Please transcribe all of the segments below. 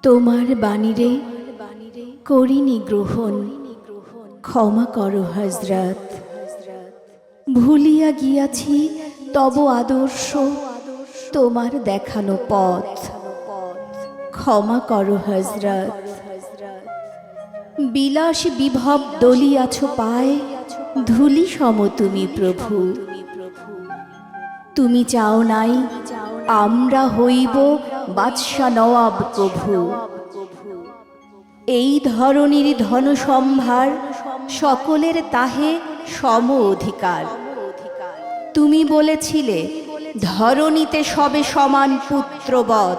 তোমার বাণীরে করিনি গ্রহণ, ক্ষমা করো হযরত। ভুলিয়া গিয়াছি তব আদর্শ, তোমার দেখানো পথ। ক্ষমা করো হযরত। বিলাস বিভব দলিয়াছ পায়, ধূলি সম তুমি প্রভু। তুমি চাও নাই আমরা হইব বাদশা নওয়াব প্রভু। এই ধরনীর ধন সম্ভার সকলের তাহে সম অধিকার। তুমি বলেছিলে ধরণীতে সবে সমান পুত্রবৎ।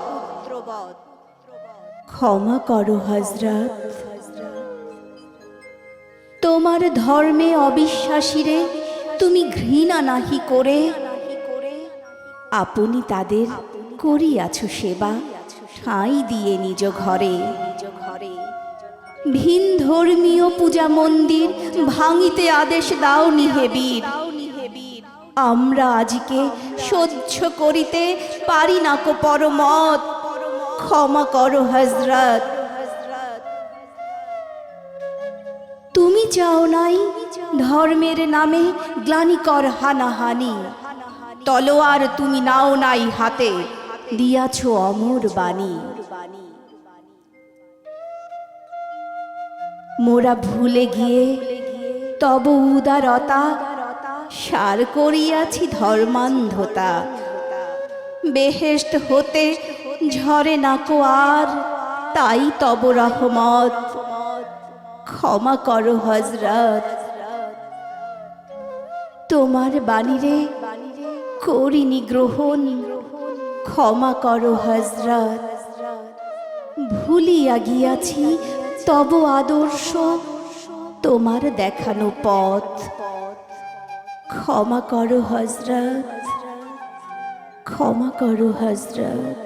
ক্ষমা করো হযরত। তোমার ধর্মে অবিশ্বাসীরে তুমি ঘৃণা নাহি করে আপনি তাদের করিয়াছ সেবা, ঠাঁই দিয়ে নিজ ঘরে। ভিন ধর্মীয় পূজা মন্দির ভাঙিতে আদেশ দাও নিহে বীর। আমরা আজকে সহ্য করিতে পারি না কো পরমত। ক্ষমা করো হযরত। তুমি চাও নাই ধর্মের নামে গ্লানিকর হানাহানি। তলোয়ার তুমি নাও নাই হাতে, দিয়াছ অমর বাণী। মোরা ভুলে গিয়ে তব উদারতা, সার করিয়াছি ধর্মান্ধতা। বেহেশত হতে ঝরে না কো আর, তাই তব রহমত। ক্ষমা করো হযরত। তোমার বাণীরে করিনি গ্রহণ, ক্ষমা করো হযরত। ভুলিয়া গিয়াছি তব আদর্শ, তোমার দেখানো পথ। ক্ষমা করো হযরত। ক্ষমা করো হযরত।